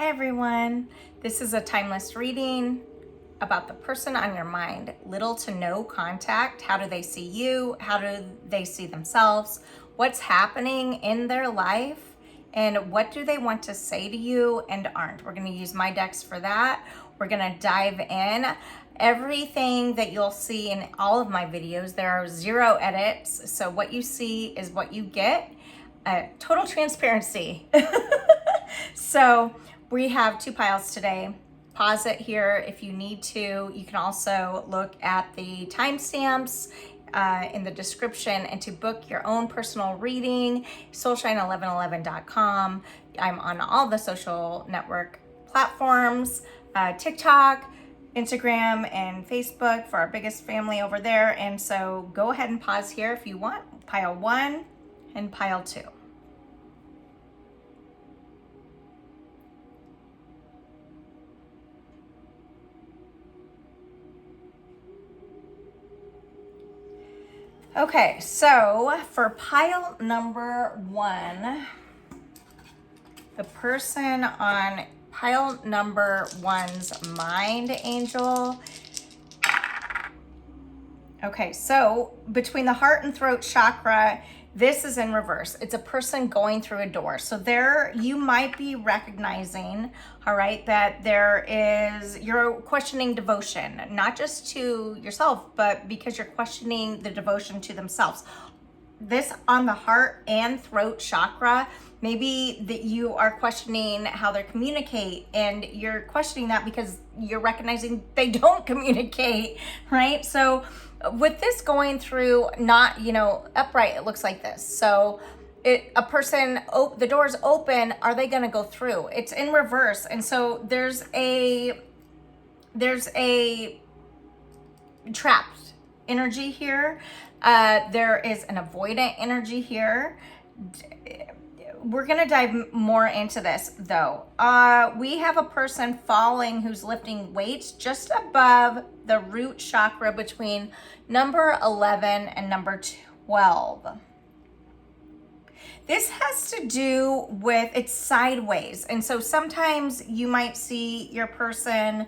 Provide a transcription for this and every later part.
Hi everyone, this is a timeless reading about the person on your mind. Little to no contact. How do they see you? How do they see themselves? What's happening in their life? And what do they want to say to you and aren't? We're going to use my decks for that. We're going to dive in. Everything that you'll see in all of my videos, there are 0 edits. So what you see is what you get. Total transparency. So we have 2 piles today. Pause it here if you need to. You can also look at the timestamps in the description, and to book your own personal reading, soulshine1111.com. I'm on all the social network platforms, TikTok, Instagram, and Facebook for our biggest family over there. And so go ahead and pause here if you want. Pile 1 and pile 2. Okay, so for pile number 1, the person on pile number 1's mind angel. Okay, so between the heart and throat chakra, this is in reverse. It's a person going through a door. So there you might be recognizing, all right, that you're questioning devotion, not just to yourself, but because you're questioning the devotion to themselves. This on the heart and throat chakra, maybe that you are questioning how they communicate, and you're questioning that because you're recognizing they don't communicate, right? So with this going through not, upright, it looks like this. So a person, the door's open, are they going to go through? It's in reverse. And so there's a trapped energy here. There is an avoidant energy here. We're going to dive more into this though. We have a person falling who's lifting weights just above the root chakra between number 11 and number 12. This has to do with, it's sideways. And so sometimes you might see your person,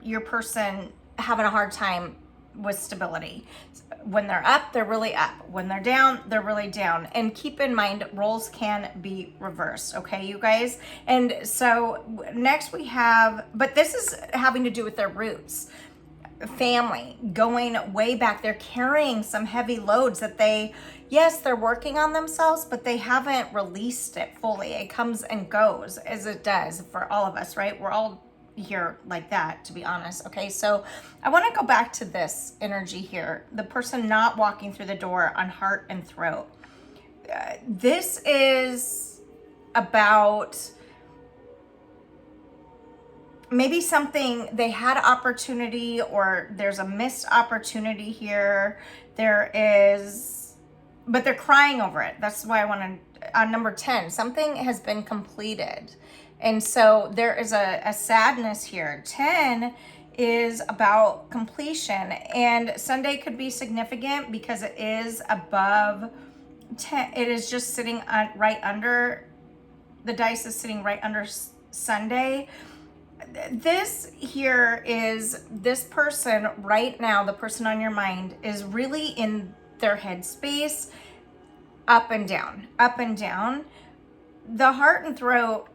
your person having a hard time with stability. When they're up, they're really up. When they're down, they're really down. And keep in mind, roles can be reversed, okay, you guys? And so next we have, but this is having to do with their roots. Family, going way back. They're carrying some heavy loads that they're working on themselves, but they haven't released it fully. It comes and goes as it does for all of us, right? We're all here like that, to be honest. Okay, so I want to go back to this energy here. The person not walking through the door on heart and throat. This is about maybe something they had opportunity, or there's a missed opportunity here. But they're crying over it. That's why I want to, on number 10, something has been completed. And so there is a sadness here. 10 is about completion, and Sunday could be significant because it is above 10. It is just sitting right under, the dice is sitting right under Sunday. This here is this person right now, the person on your mind is really in their headspace, up and down, up and down. The heart and throat,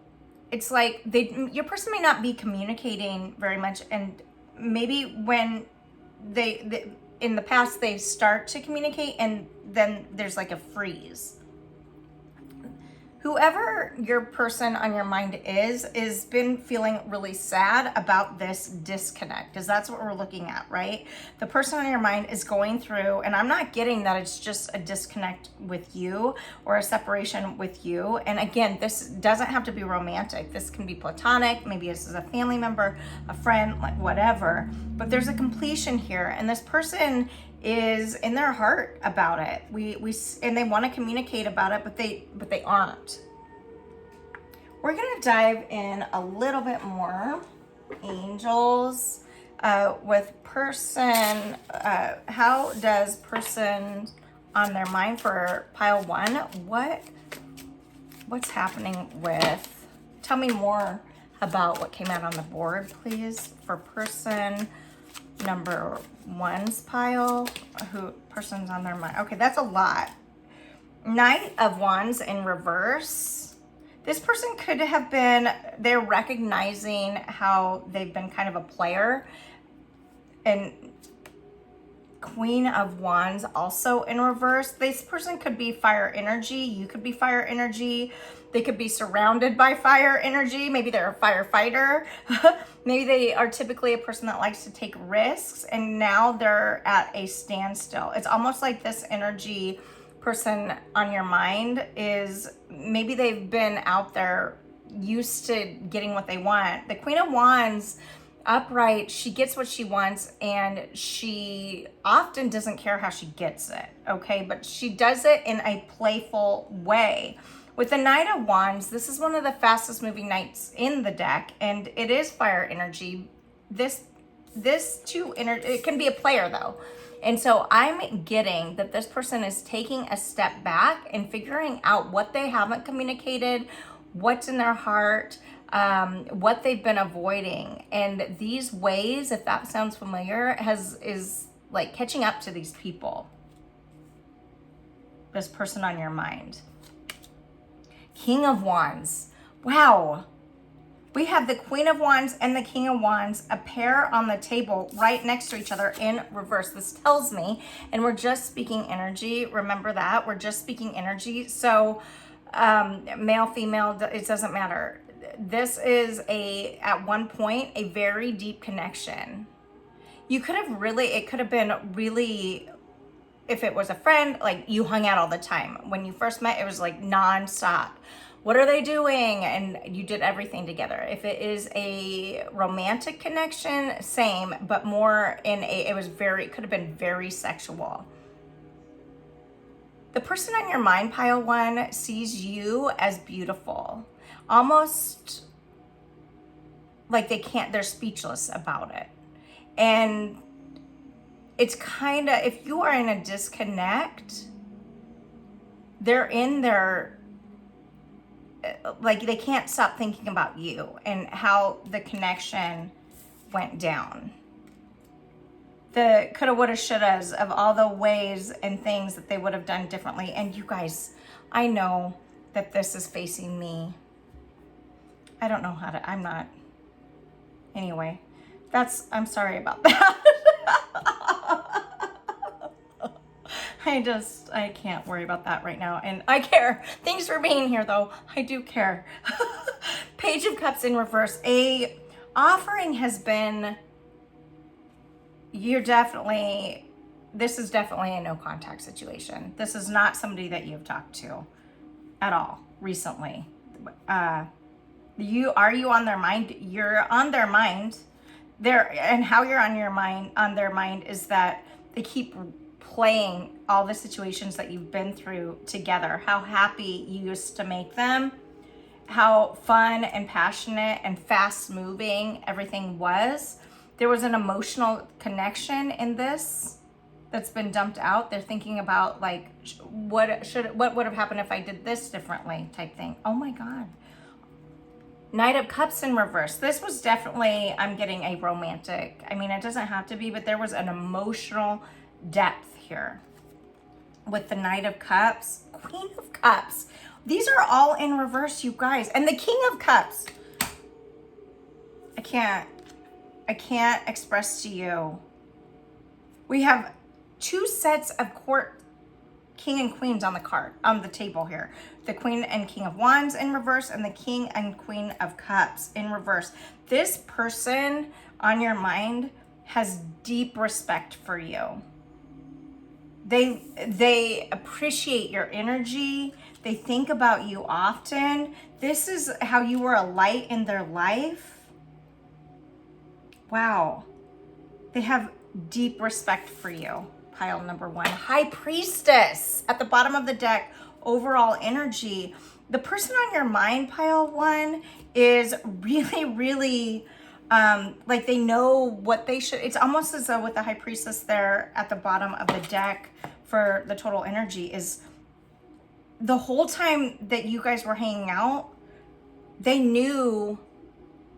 it's like your person may not be communicating very much, and maybe when they in the past they start to communicate and then there's like a freeze. Whoever your person on your mind is been feeling really sad about this disconnect, because that's what we're looking at, right? The person on your mind is going through, and I'm not getting that it's just a disconnect with you or a separation with you. And again, this doesn't have to be romantic. This can be platonic. Maybe this is a family member, a friend, like whatever. But there's a completion here, and this person is in their heart about it. And they want to communicate about it, but they aren't. We're gonna dive in a little bit more, angels, with person. How does person on their mind for pile 1. What's happening with, tell me more about what came out on the board, please, for person number 1's pile. Who person's on their mind? Okay, that's a lot. Knight of Wands in reverse. This person could have been, they're recognizing how they've been kind of a player. And Queen of Wands also in reverse. This person could be fire energy. You could be fire energy. They could be surrounded by fire energy. Maybe they're a firefighter. Maybe they are typically a person that likes to take risks, and now they're at a standstill. It's almost like this energy person on your mind is, maybe they've been out there used to getting what they want. The Queen of Wands upright, she gets what she wants, and she often doesn't care how she gets it, okay? But she does it in a playful way. With the Knight of Wands, this is one of the fastest moving knights in the deck, and it is fire energy. This too, it can be a player though. And so I'm getting that this person is taking a step back and figuring out what they haven't communicated, what's in their heart, what they've been avoiding. And these ways, if that sounds familiar, is like catching up to these people. This person on your mind. King of Wands. Wow. We have the Queen of Wands and the King of Wands, a pair on the table right next to each other in reverse. This tells me, and we're just speaking energy. Remember that. We're just speaking energy. So male, female, it doesn't matter. This is at one point, a very deep connection. You could have it could have been really, if it was a friend, like you hung out all the time. When you first met, it was like nonstop. What are they doing? And you did everything together. If it is a romantic connection, same, but more in it could have been very sexual. The person on your mind, pile 1, sees you as beautiful. Almost like they're speechless about it. And it's kind of, if you are in a disconnect, they're in their, like they can't stop thinking about you and how the connection went down. The coulda, woulda, shouldas of all the ways and things that they would have done differently. And you guys, I know that this is facing me. I don't know how to, I'm not, anyway, I'm sorry about that. I can't worry about that right now. And I care. Thanks for being here though. I do care. Page of Cups in reverse. A offering has been, this is definitely a no contact situation. This is not somebody that you've talked to at all recently. Are you on their mind? You're on their mind. And how you're on their mind is that they keep playing all the situations that you've been through together, how happy you used to make them, how fun and passionate and fast moving everything was. There was an emotional connection in this that's been dumped out. They're thinking about like, what would have happened if I did this differently type thing. Oh my God. Knight of Cups in reverse. This was definitely, I'm getting a romantic, I mean, it doesn't have to be, but there was an emotional depth here with the Knight of Cups, Queen of Cups. These are all in reverse, you guys. And the King of Cups. I can't express to you. We have 2 sets of court king and queens on the table here. The Queen and King of Wands in reverse and the King and Queen of Cups in reverse. This person on your mind has deep respect for you. They appreciate your energy. They think about you often. This is how you were a light in their life. Wow. They have deep respect for you. Pile number 1. High Priestess at the bottom of the deck. Overall energy. The person on your mind, pile 1, is really, really Like they know what they should. It's almost as though with the High Priestess there at the bottom of the deck for the total energy is the whole time that you guys were hanging out, they knew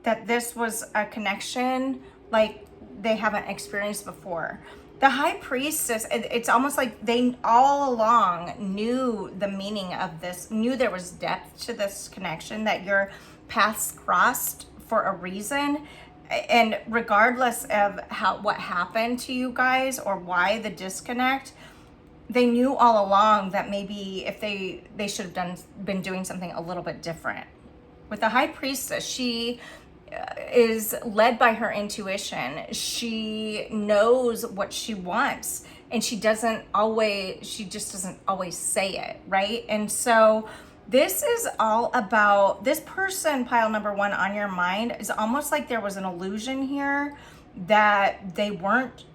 that this was a connection like they haven't experienced before. The High Priestess, it's almost like they all along knew the meaning of this, knew there was depth to this connection, that your paths crossed for a reason. And regardless of what happened to you guys or why the disconnect, they knew all along that maybe if they should have been doing something a little bit different. With the High Priestess, she is led by her intuition. She knows what she wants, and she just doesn't always say it, right? And so this is all about this person, pile number 1 on your mind, is almost like there was an illusion here that they weren't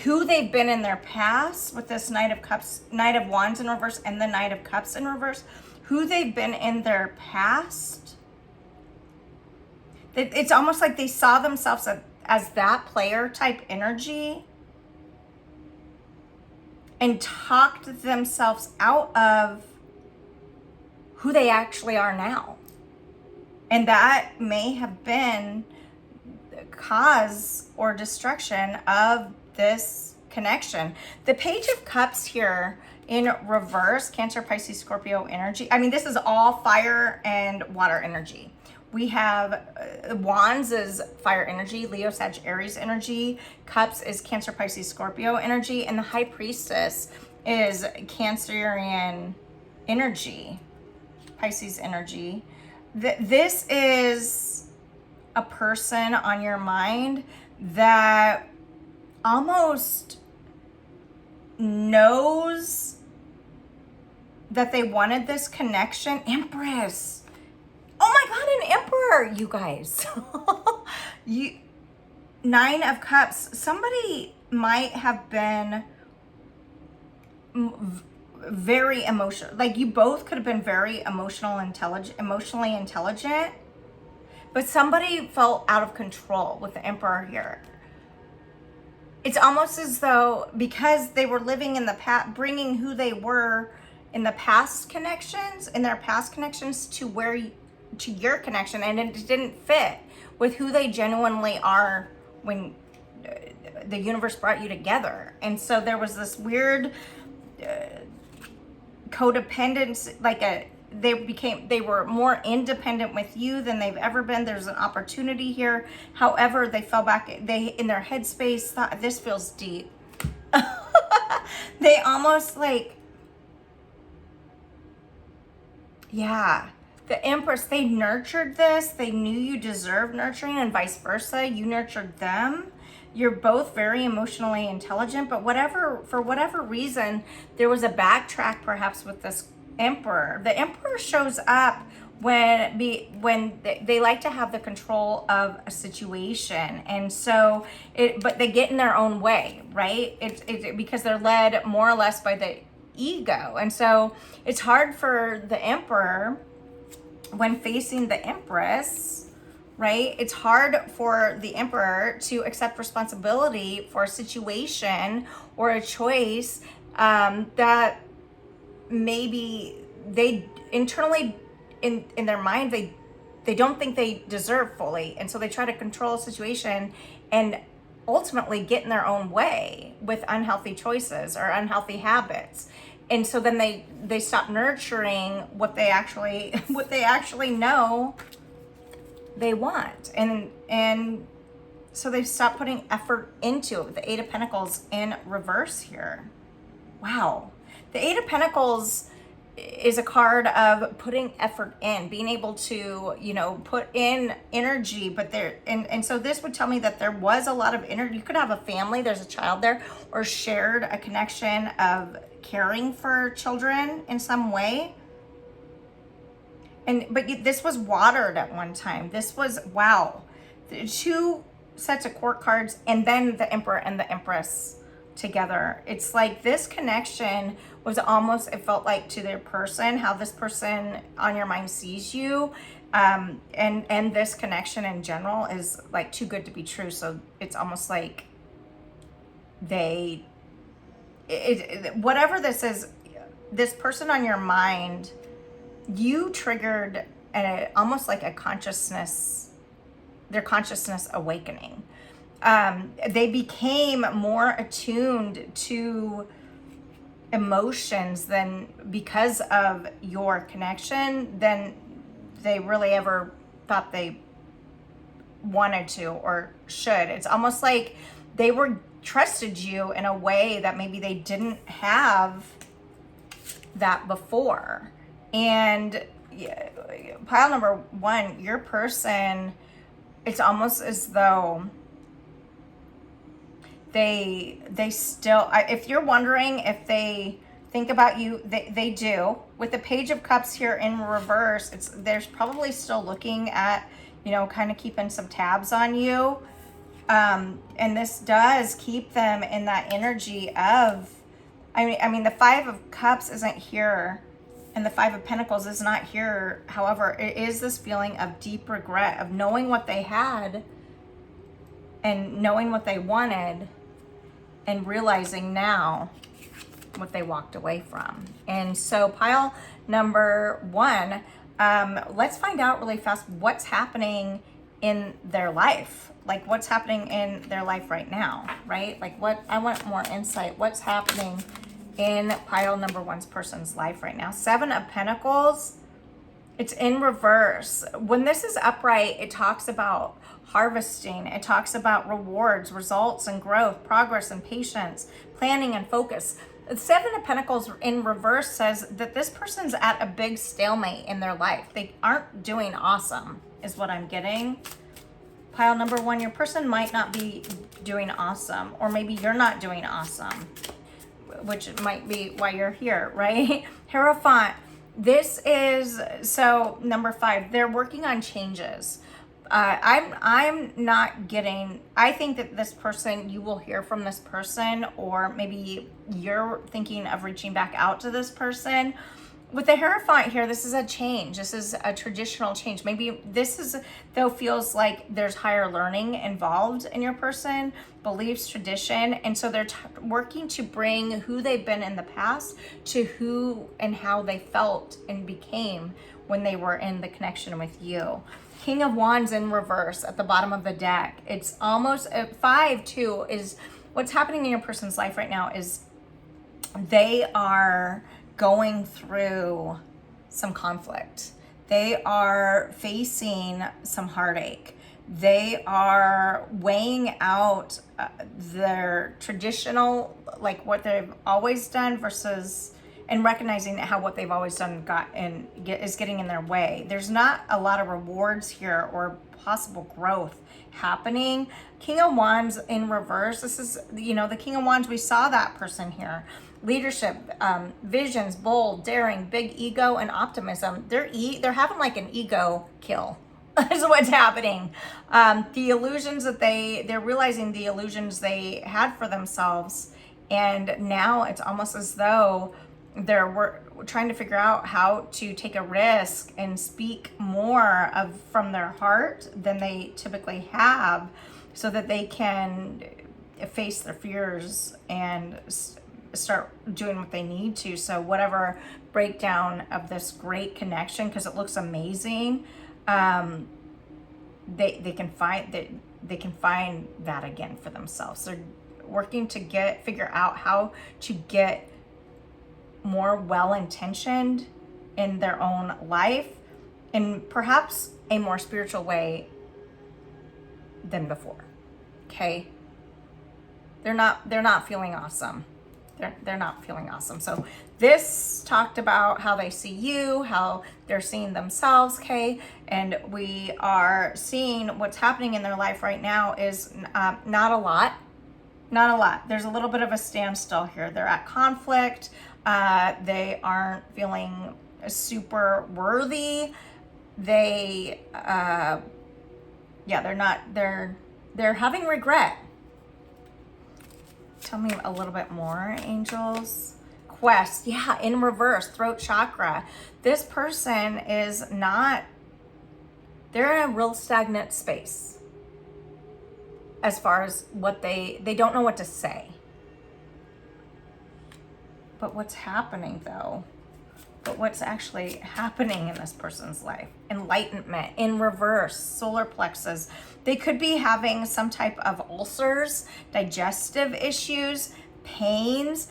who they've been in their past with this Knight of Cups, Knight of Wands in reverse, and the Knight of Cups in reverse. Who they've been in their past. It's almost like they saw themselves as that player type energy and talked themselves out of who they actually are now. And that may have been the cause or destruction of this connection. The Page of Cups here in reverse, Cancer, Pisces, Scorpio energy. I mean, this is all fire and water energy. We have Wands is fire energy, Leo, Sag, Aries energy. Cups is Cancer, Pisces, Scorpio energy. And the High Priestess is Cancerian energy, Pisces energy. This is a person on your mind that almost knows that they wanted this connection. Empress. Oh my God, an Emperor, you guys. 9 of Cups. Somebody might have been very emotional. Like you both could have been very emotionally intelligent, but somebody felt out of control with the Emperor here. It's almost as though because they were living in the past, bringing who they were in the past connections, to your connection, and it didn't fit with who they genuinely are when the universe brought you together. And so there was this weird codependence, they were more independent with you than they've ever been. There's an opportunity here. However, they fell back, in their headspace thought, this feels deep. They almost yeah. The Empress, they nurtured this. They knew you deserved nurturing, and vice versa. You nurtured them. You're both very emotionally intelligent, but for whatever reason, there was a backtrack perhaps with this Emperor. The Emperor shows up when they like to have the control of a situation, and so but they get in their own way, right? Because they're led more or less by the ego, and so it's hard for the Emperor when facing the Empress, right? It's hard for the Emperor to accept responsibility for a situation or a choice that maybe they internally in their mind they don't think they deserve fully, and so they try to control a situation and ultimately get in their own way with unhealthy choices or unhealthy habits. And so then they stop nurturing what they actually know they want, and so they stop putting effort into it. The 8 of Pentacles in reverse here. Wow. The 8 of Pentacles is a card of putting effort in, being able to, put in energy, but and so this would tell me that there was a lot of energy. You could have a family, there's a child there, or shared a connection of caring for children in some way. But this was watered at one time. This was, wow. 2 sets of court cards, and then the Emperor and the Empress together. It's like this connection was almost, it felt like to their person, how this person on your mind sees you. And this connection in general is like too good to be true. So it's almost like whatever this is, this person on your mind, you triggered almost like their consciousness awakening. They became more attuned to emotions than, because of your connection, than they really ever thought they wanted to or should. It's almost like they were trusted you in a way that maybe they didn't have that before. And pile number 1, your person, it's almost as though they still, if you're wondering if they think about you, they do. With the Page of Cups here in reverse, there's probably still looking at, kind of keeping some tabs on you. And this does keep them in that energy of, I mean, the Five of Cups isn't here, and the Five of Pentacles is not here. However, it is this feeling of deep regret of knowing what they had and knowing what they wanted and realizing now what they walked away from. And so pile number 1, let's find out really fast what's happening in their life. Like what's happening in their life right now, right? Like I want more insight. What's happening in pile number 1's person's life right now? 7 of Pentacles, it's in reverse. When this is upright, it talks about harvesting. It talks about rewards, results, and growth, progress and patience, planning and focus. The 7 of Pentacles in reverse says that this person's at a big stalemate in their life. They aren't doing awesome, is what I'm getting. Pile number 1, your person might not be doing awesome, or maybe you're not doing awesome, which might be why you're here, right? Hierophant. This is, so number 5, they're working on changes. I'm not getting, I think that this person, you will hear from this person, or maybe you're thinking of reaching back out to this person. With the Hierophant here, this is a change. This is a traditional change. Maybe this is, though, feels like there's higher learning involved in your person, beliefs, tradition. And so they're working to bring who they've been in the past to who and how they felt and became when they were in the connection with you. King of Wands in reverse at the bottom of the deck. It's almost 5 too, is what's happening in your person's life right now is they are going through some conflict. They are facing some heartache. They are weighing out their traditional, like what they've always done versus, and recognizing how what they've always done is getting in their way. There's not a lot of rewards here or possible growth happening. King of Wands in reverse. This is, the King of Wands, we saw that person here. Leadership, visions, bold, daring, big ego, and optimism. They're having like an ego kill. Is what's happening. The illusions that they're realizing the illusions they had for themselves, and now it's almost as though we're trying to figure out how to take a risk and speak more from their heart than they typically have, so that they can face their fears and start doing what they need to. So whatever breakdown of this great connection, because it looks amazing, they can find that again for themselves. They're working to figure out how to get more well-intentioned in their own life, in perhaps a more spiritual way than before. Okay, they're not feeling awesome. They're not feeling awesome. So this talked about how they see you, how they're seeing themselves, okay? And we are seeing what's happening in their life right now is not a lot. Not a lot. There's a little bit of a standstill here. They're at conflict. They aren't feeling super worthy. They're having regret. Tell me a little bit more, angels. request. Yeah, in reverse, throat chakra. This person is not, they're in a real stagnant space as far as what they don't know what to say. But what's happening though? But what's actually happening in this person's life? Enlightenment in reverse, solar plexus. They could be having some type of ulcers, digestive issues, pains.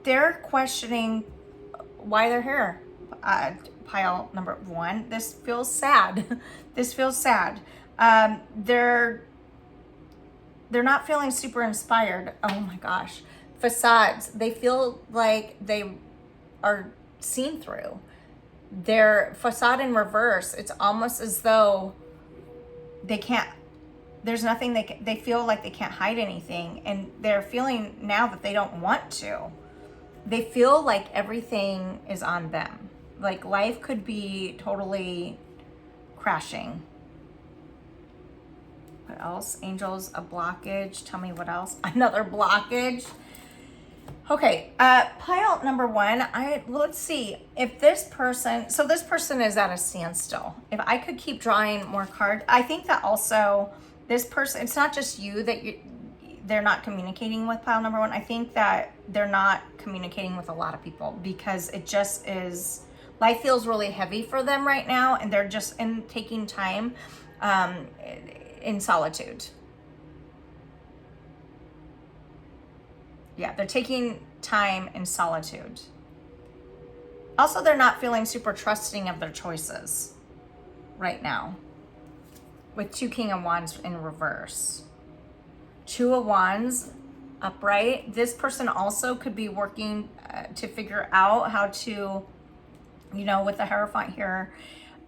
They're questioning why they're here. Pile number 1. This feels sad. This feels sad. They're not feeling super inspired. Oh my gosh. Facades. They feel like they are seen through. Their facade in reverse, it's almost as though they can't, there's nothing they feel like they can't hide anything, and they're feeling now that they don't want to. They feel like everything is on them. Like life could be totally crashing. What else? Angels, a blockage. Tell me what else. Another blockage. Okay, pile number 1, let's see if this person, so this person is at a standstill. If I could keep drawing more cards, I think that also this person, it's not just you that they're not communicating with pile number 1. I think that they're not communicating with a lot of people because it just is, life feels really heavy for them right now, and they're just taking time in solitude. Yeah, they're taking time in solitude. Also, they're not feeling super trusting of their choices right now. With 2 King of Wands in reverse. 2 of Wands upright. This person also could be working to figure out how to, you know, with the Hierophant here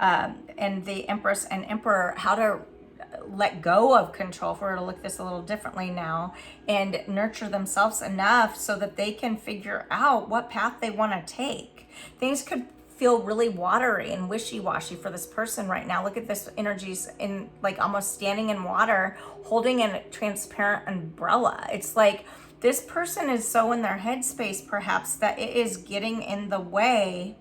and the Empress and Emperor, how to let go of control, for her to look this a little differently now, and nurture themselves enough so that they can figure out what path they want to take. Things could feel really watery and wishy-washy for this person right now. Look at this energies in like almost standing in water, holding a transparent umbrella. It's like this person is so in their headspace perhaps that it is getting in the way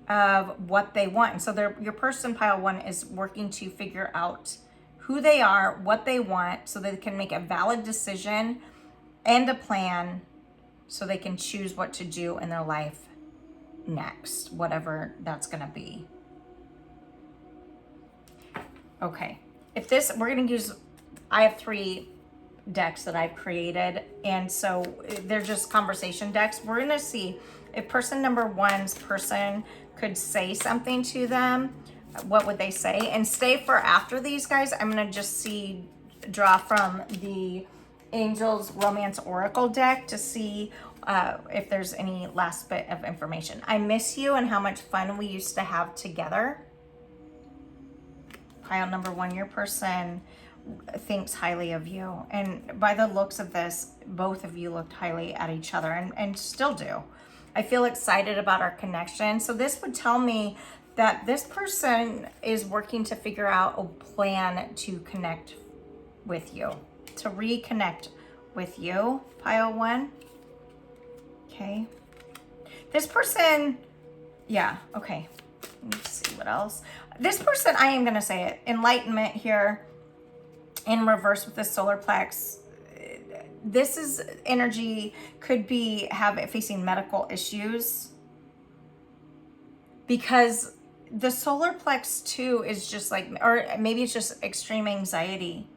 of what they want. And so your person, pile 1, is working to figure out who they are, what they want, so they can make a valid decision and a plan so they can choose what to do in their life next, whatever that's going to be. Okay. If this, we're going to use, I have 3 decks that I've created, and so they're just conversation decks. We're going to see if person number 1's person could say something to them. What would they say? And stay for after these, guys. I'm going to just draw from the Angels Romance Oracle deck to see if there's any last bit of information. I miss you and how much fun we used to have together. Pile number 1, your person thinks highly of you. And by the looks of this, both of you looked highly at each other and still do. I feel excited about our connection. So this would tell me that this person is working to figure out a plan to connect with you, to reconnect with you, pile 1. Okay. This person, yeah, okay. Let's see what else. This person, I am going to say it, enlightenment here in reverse with the solar plex. This is energy, could be facing medical issues, because the solar plex too is just like, or maybe it's just extreme anxiety.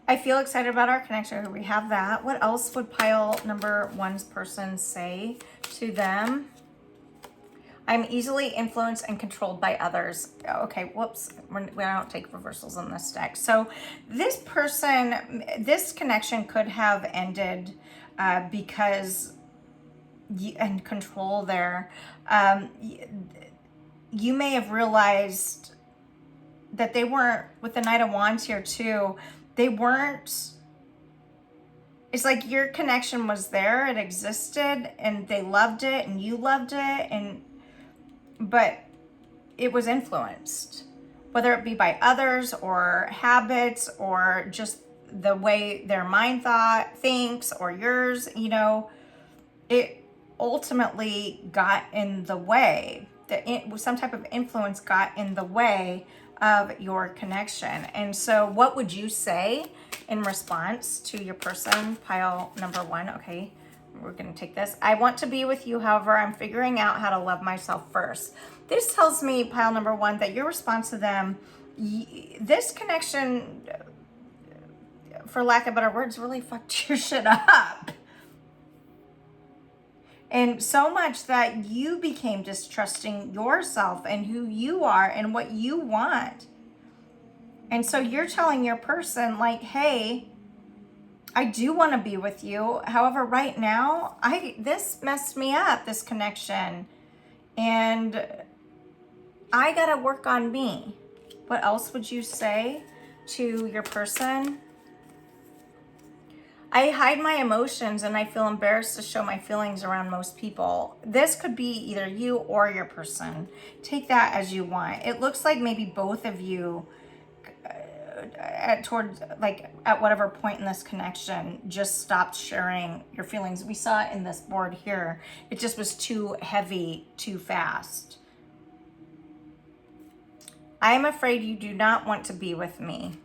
I feel excited about our connection. We have that. What else would pile number 1's person say to them? I'm easily influenced and controlled by others. Okay, whoops. We don't take reversals on this deck. So this person, this connection could have ended because, and control there. You may have realized that they weren't, with the Knight of Wands here too, they weren't, it's like your connection was there, it existed, and they loved it, and you loved it, but it was influenced, whether it be by others or habits or just the way their mind thinks or yours, you know, it ultimately got in the way. Some type of influence got in the way of your connection. And so what would you say in response to your person, pile number 1? Okay, we're going to take this. I want to be with you, however, I'm figuring out how to love myself first. This tells me, pile number 1, that your response to them, this connection, for lack of better words, really fucked your shit up. And so much that you became distrusting yourself and who you are and what you want. And so you're telling your person, like, hey, I do want to be with you. However, right now, this messed me up, this connection. And I got to work on me. What else would you say to your person? I hide my emotions and I feel embarrassed to show my feelings around most people. This could be either you or your person. Take that as you want. It looks like maybe both of you at whatever point in this connection just stopped sharing your feelings. We saw it in this board here. It just was too heavy, too fast. I am afraid you do not want to be with me.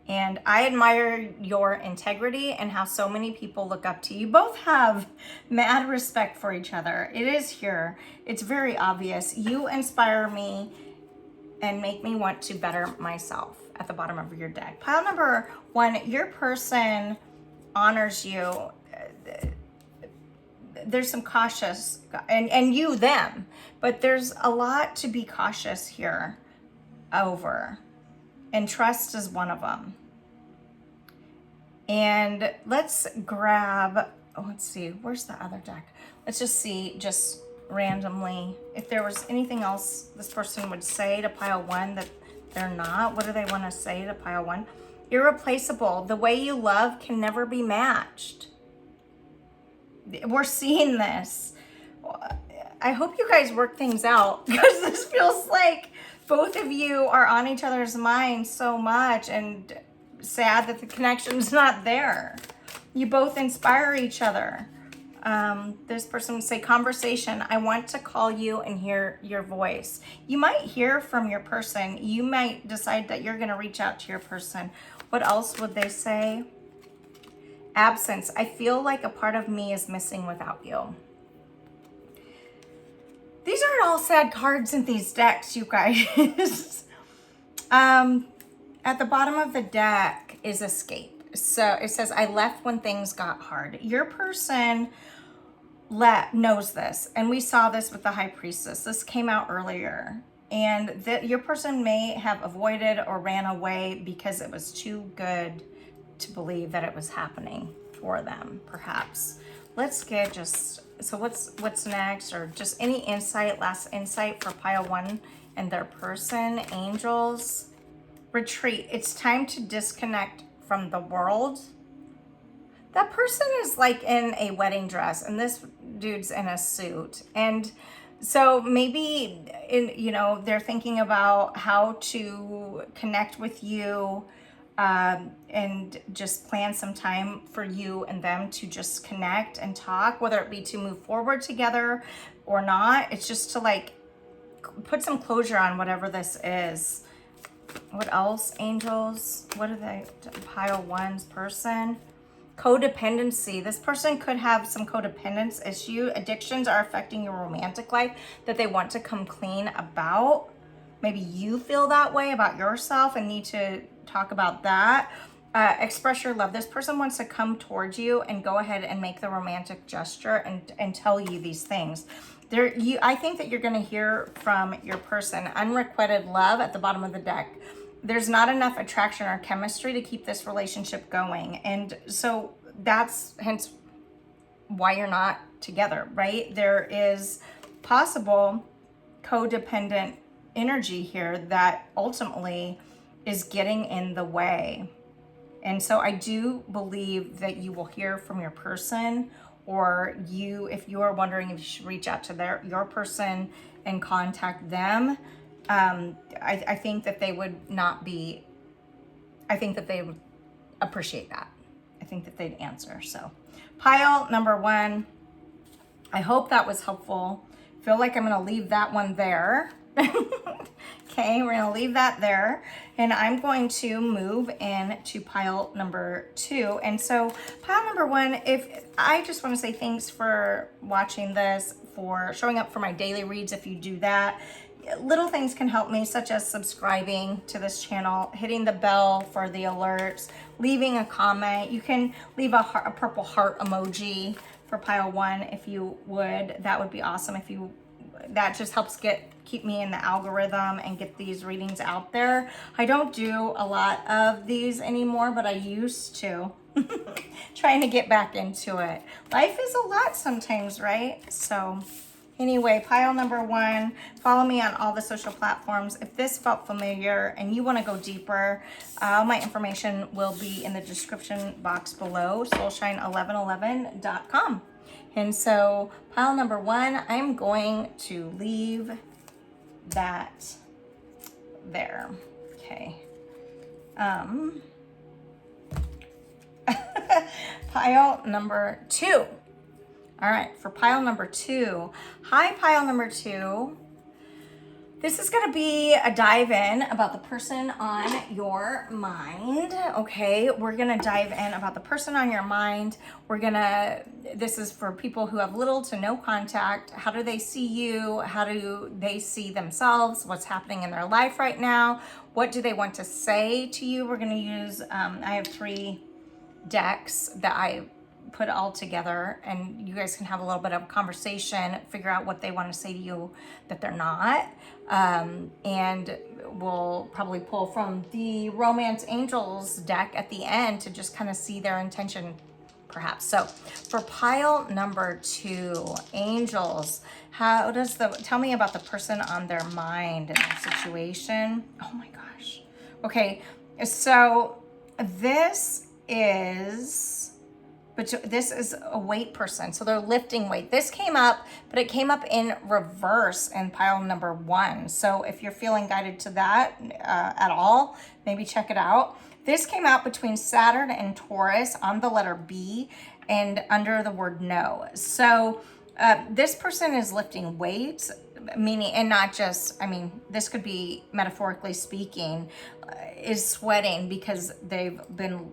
And I admire your integrity and how so many people look up to you. Both have mad respect for each other. It is here. It's very obvious. You inspire me and make me want to better myself at the bottom of your deck. Pile number 1, your person honors you. There's some cautious, and you them, but there's a lot to be cautious here over. And trust is one of them. And let's grab, let's see, where's the other deck? Let's just see, just randomly, if there was anything else this person would say to pile 1 that they're not. What do they want to say to pile 1? Irreplaceable. The way you love can never be matched. We're seeing this. I hope you guys work things out, because this feels like both of you are on each other's minds so much, and sad that the connection's not there. You both inspire each other. This person would say, conversation. I want to call you and hear your voice. You might hear from your person. You might decide that you're going to reach out to your person. What else would they say? Absence. I feel like a part of me is missing without you. These aren't all sad cards in these decks, you guys. At the bottom of the deck is escape. So it says, I left when things got hard. Your person knows this. And we saw this with the High Priestess. This came out earlier. And your person may have avoided or ran away because it was too good to believe that it was happening for them, perhaps. Let's get so what's next, or just any insight, last insight for pile 1 and their person. Angels. Retreat. It's time to disconnect from the world. That person is like in a wedding dress and this dude's in a suit. And so maybe they're thinking about how to connect with you, and just plan some time for you and them to just connect and talk, whether it be to move forward together or not. It's just to like put some closure on whatever this is. What else, angels? What are they? Pile 1's person. Codependency. This person could have some codependence issue. Addictions are affecting your romantic life that they want to come clean about. Maybe you feel that way about yourself and need to talk about that. Express your love. This person wants to come towards you and go ahead and make the romantic gesture and tell you these things. I think that you're going to hear from your person. Unrequited love at the bottom of the deck. There's not enough attraction or chemistry to keep this relationship going. And so that's hence why you're not together, right? There is possible codependent energy here that ultimately is getting in the way. And so I do believe that you will hear from your person, or if you are wondering if you should reach out to your person and contact them, I think that they would not be, I think that they would appreciate that. I think that they'd answer. So pile number 1, I hope that was helpful. Feel like I'm going to leave that one there. Okay, we're going to leave that there. And I'm going to move into pile number 2. And so pile number 1, if I just want to say thanks for watching this, for showing up for my daily reads. If you do that, little things can help me, such as subscribing to this channel, hitting the bell for the alerts, leaving a comment. You can leave a purple heart emoji for pile 1 if you would. That would be awesome. If you, that just helps keep me in the algorithm and get these readings out there. I don't do a lot of these anymore, but I used to. Trying to get back into it. Life is a lot sometimes, right? So anyway, pile number 1, follow me on all the social platforms. If this felt familiar and you want to go deeper, all my information will be in the description box below, soulshine1111.com. And so pile number 1, I'm going to leave that there. Okay. Pile number 2. All right, for pile number 2. Hi, pile number 2. This is going to be a dive in about the person on your mind. Okay, we're going to dive in about the person on your mind. This is for people who have little to no contact. How do they see you? How do they see themselves? What's happening in their life right now? What do they want to say to you? We're going to use, I have 3 decks that I put all together, and you guys can have a little bit of a conversation, figure out what they want to say to you that they're not, and we'll probably pull from the Romance Angels deck at the end to just kind of see their intention, perhaps. So for pile number 2, angels, tell me about the person on their mind and their situation. Oh my gosh. Okay, so this is a weight person. So they're lifting weight. This came up, but it came up in reverse in pile number 1. So if you're feeling guided to that at all, maybe check it out. This came out between Saturn and Taurus on the letter B and under the word no. So this person is lifting weights, meaning, and not just, I mean, this could be metaphorically speaking, is sweating because they've been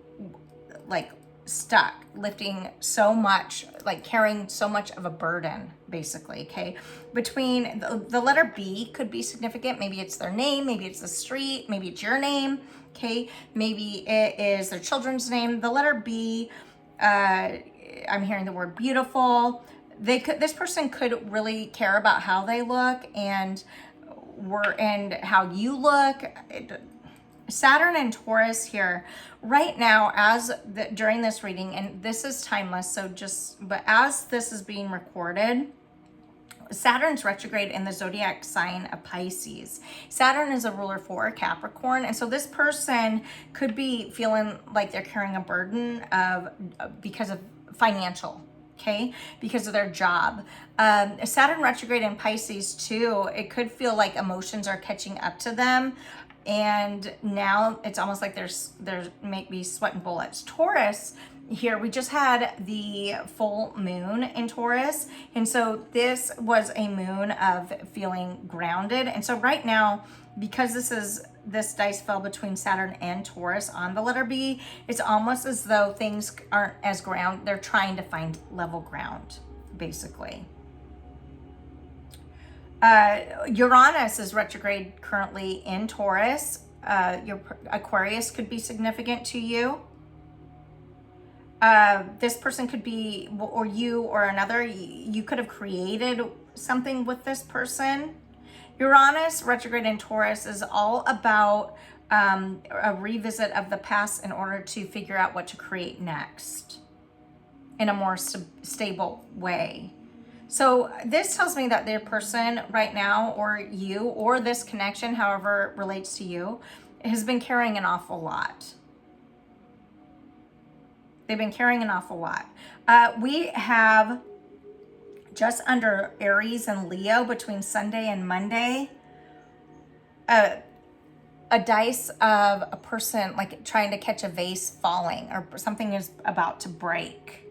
like stuck lifting so much, like carrying so much of a burden, basically. Okay, between the letter B could be significant. Maybe it's their name, maybe it's the street, maybe it's your name. Okay, maybe it is their children's name. The letter B, I'm hearing the word beautiful. This person could really care about how they look and how you look. Saturn and Taurus here right now during this reading, and this is timeless, but as this is being recorded, Saturn's retrograde in the zodiac sign of Pisces. Saturn is a ruler for Capricorn, and so this person could be feeling like they're carrying a burden because of financial, okay, because of their job. Saturn retrograde in Pisces too, it could feel like emotions are catching up to them. And now it's almost like there's maybe sweating bullets. Taurus, here we just had the full moon in Taurus. And so this was a moon of feeling grounded. And so right now, because this dice fell between Saturn and Taurus on the letter B, it's almost as though things aren't as they're trying to find level ground, basically. Uranus is retrograde currently in Taurus. Your Aquarius could be significant to you. This person could be, or you or another, you could have created something with this person. Uranus retrograde in Taurus is all about a revisit of the past in order to figure out what to create next in a more stable way. So this tells me that their person right now, or you, or this connection, however it relates to you, has been carrying an awful lot. They've been carrying an awful lot. We have just under Aries and Leo between Sunday and Monday. a dice of a person like trying to catch a vase falling, or something is about to break.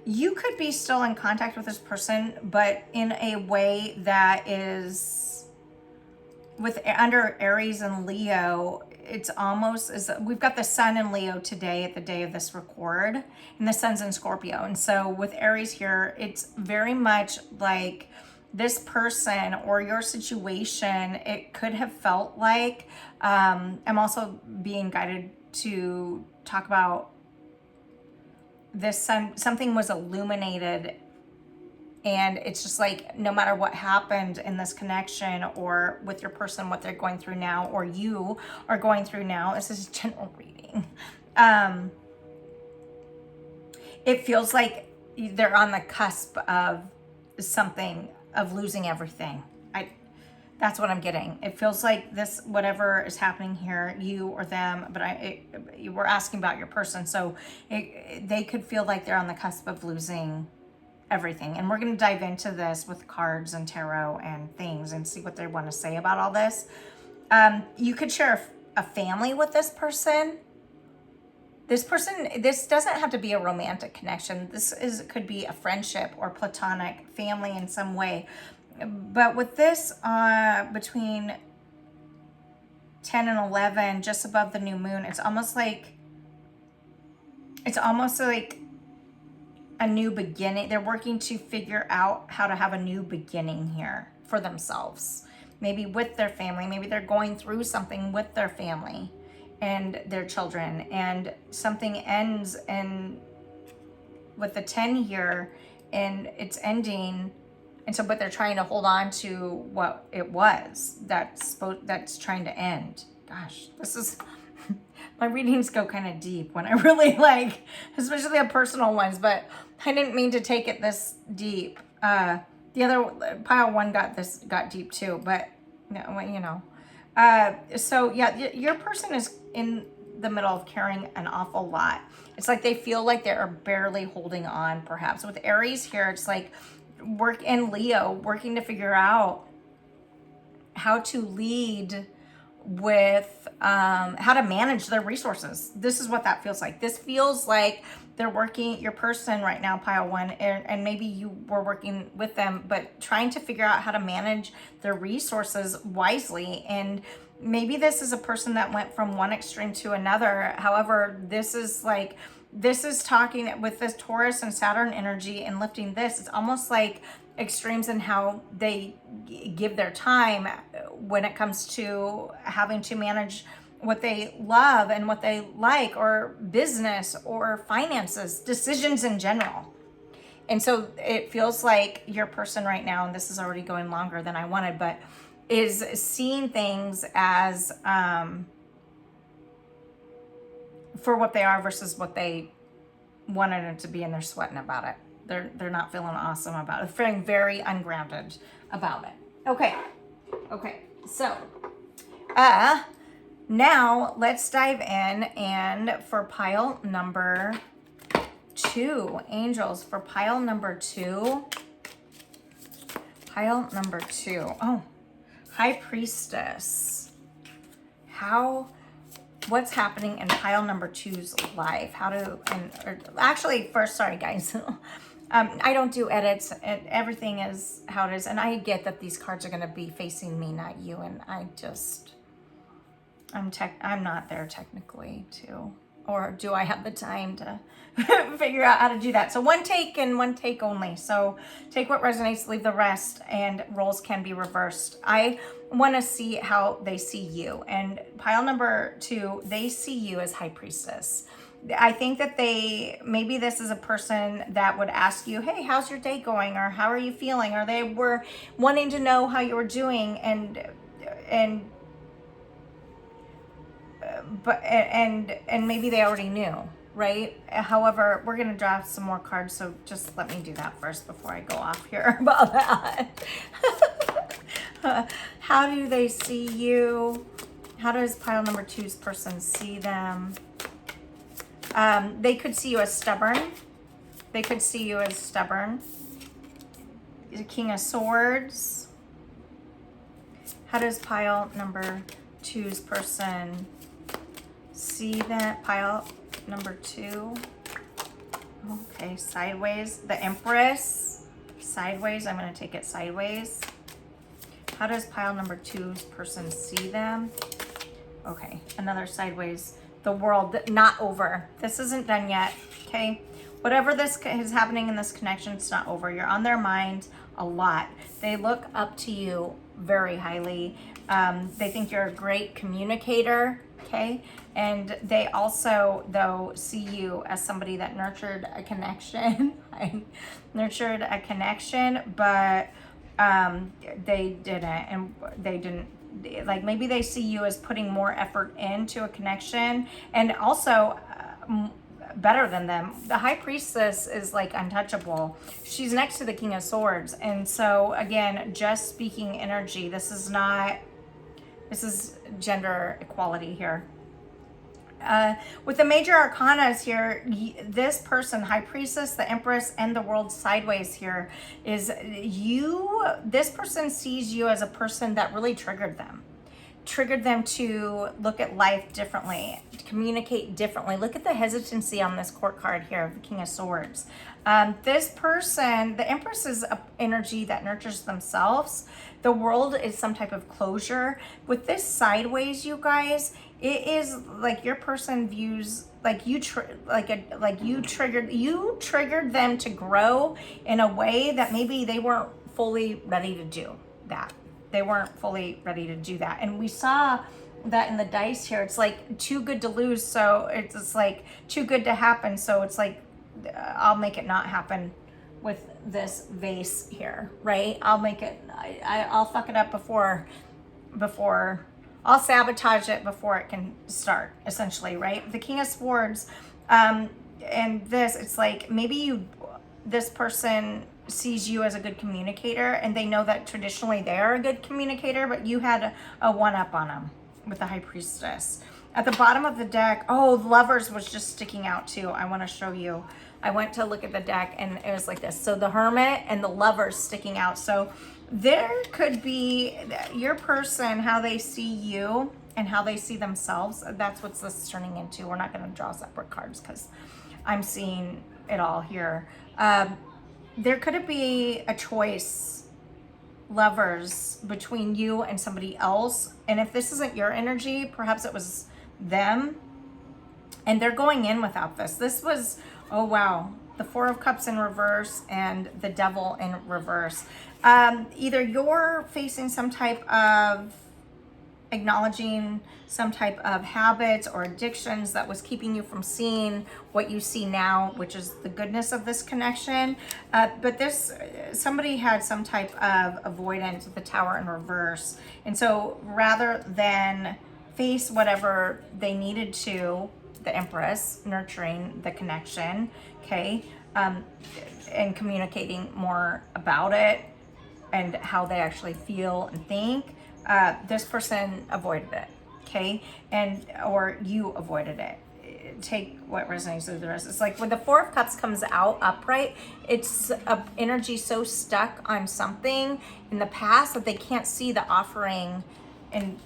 You could be still in contact with this person, but in a way that is with under Aries and Leo. It's almost as we've got the sun in Leo today at the day of this record, and the sun's in Scorpio. And so with Aries here, it's very much like this person or your situation, it could have felt like, I'm also being guided to talk about this sun, something was illuminated, and it's just like no matter what happened in this connection or with your person, what they're going through now, or you are going through now, this is a general reading. It feels like they're on the cusp of something, of losing everything. That's what I'm getting. It feels like this, whatever is happening here, you or them, but you were asking about your person. So they could feel like they're on the cusp of losing everything. And we're going to dive into this with cards and tarot and things and see what they want to say about all this. You could share a family with this person. This doesn't have to be a romantic connection. Could be a friendship or platonic family in some way. But with this, between 10 and 11, just above the new moon, it's almost like a new beginning. They're working to figure out how to have a new beginning here for themselves. Maybe with their family. Maybe they're going through something with their family and their children, and something ends with the 10 here, and it's ending. And so, but they're trying to hold on to what it was that's trying to end. Gosh, this is, my readings go kind of deep when I really like, especially the personal ones, but I didn't mean to take it this deep. The other pile one got deep too, but you know. So yeah, your person is in the middle of carrying an awful lot. It's like they feel like they're barely holding on, perhaps. With Aries here, it's like Leo working to figure out how to lead with how to manage their resources. This is what that feels like. This feels like they're working, your person right now, pile one, and maybe you were working with them, but trying to figure out how to manage their resources wisely. And maybe this is a person that went from one extreme to another. However, this is talking with this Taurus and Saturn energy and lifting this. It's almost like extremes in how they give their time when it comes to having to manage what they love and what they like, or business or finances, decisions in general. And so it feels like your person right now, and this is already going longer than I wanted, but is seeing things as for what they are versus what they wanted it to be, and they're sweating about it. They're not feeling awesome about it. They're feeling very ungrounded about it. Okay. So, now let's dive in, and for pile number 2, angels, for pile number 2. Oh, High Priestess. What's happening in pile number 2's life? First, sorry guys. I don't do edits. Everything is how it is. And I get that these cards are going to be facing me, not you. And I'm not there technically or do I have the time to figure out how to do that? So one take and one take only. So take what resonates, leave the rest, and roles can be reversed. I want to see how they see you. And pile number 2, they see you as High Priestess. I think that maybe this is a person that would ask you, hey, how's your day going? Or how are you feeling? Or they were wanting to know how you were doing, and maybe they already knew, right? However, we're going to draw some more cards, so just let me do that first before I go off here about that. How do they see you? How does pile number 2's person see them? They could see you as stubborn. The King of Swords. How does pile number 2's person see that? Pile number 2. Okay, sideways. The Empress. Sideways. I'm going to take it sideways. How does pile number 2's person see them? Okay, another sideways. The World. Not over. This isn't done yet. Okay. Whatever this is happening in this connection, it's not over. You're on their mind a lot. They look up to you very highly. They think you're a great communicator, okay? And they also, though, see you as somebody that nurtured a connection. Nurtured a connection, but they didn't. Like, maybe they see you as putting more effort into a connection, and also better than them. The High Priestess is like untouchable. She's next to the King of Swords. And so again, just speaking energy. This is gender equality here. With the major arcanas here, this person, High Priestess, the Empress, and the World sideways here, is this person sees you as a person that really triggered them to look at life differently, to communicate differently. Look at the hesitancy on this court card here, the King of Swords. This person, the Empress, is an energy that nurtures themselves. The World is some type of closure. With this sideways, you guys, it is like your person views like you triggered them to grow in a way that maybe they weren't fully ready to do that. They weren't fully ready to do that. And we saw that in the dice here. It's like too good to lose, so it's like too good to happen, so it's like I'll make it not happen with this vase here, right? I'll make it, I'll fuck it up before I'll sabotage it before it can start, essentially, right? The King of Swords, and this, it's like maybe this person sees you as a good communicator, and they know that traditionally they are a good communicator, but you had a one-up on them with the High Priestess. At the bottom of the deck, oh, Lovers was just sticking out too. I want to show you. I went to look at the deck and it was like this. So the Hermit and the Lovers sticking out. So there could be your person, how they see you and how they see themselves. That's what this is turning into. We're not going to draw separate cards because I'm seeing it all here. There could be a choice, Lovers, between you and somebody else. And if this isn't your energy, perhaps it was them. And they're going in without this. This was, oh wow, the Four of Cups in reverse and the Devil in reverse. Either you're facing some type of acknowledging some type of habits or addictions that was keeping you from seeing what you see now, which is the goodness of this connection. But somebody had some type of avoidance with the Tower in reverse. And so rather than face whatever they needed to, the Empress, nurturing the connection, okay, and communicating more about it and how they actually feel and think, this person avoided it, okay? Or you avoided it. Take what resonates with the rest. It's like when the Four of Cups comes out upright, it's a energy so stuck on something in the past that they can't see the offering and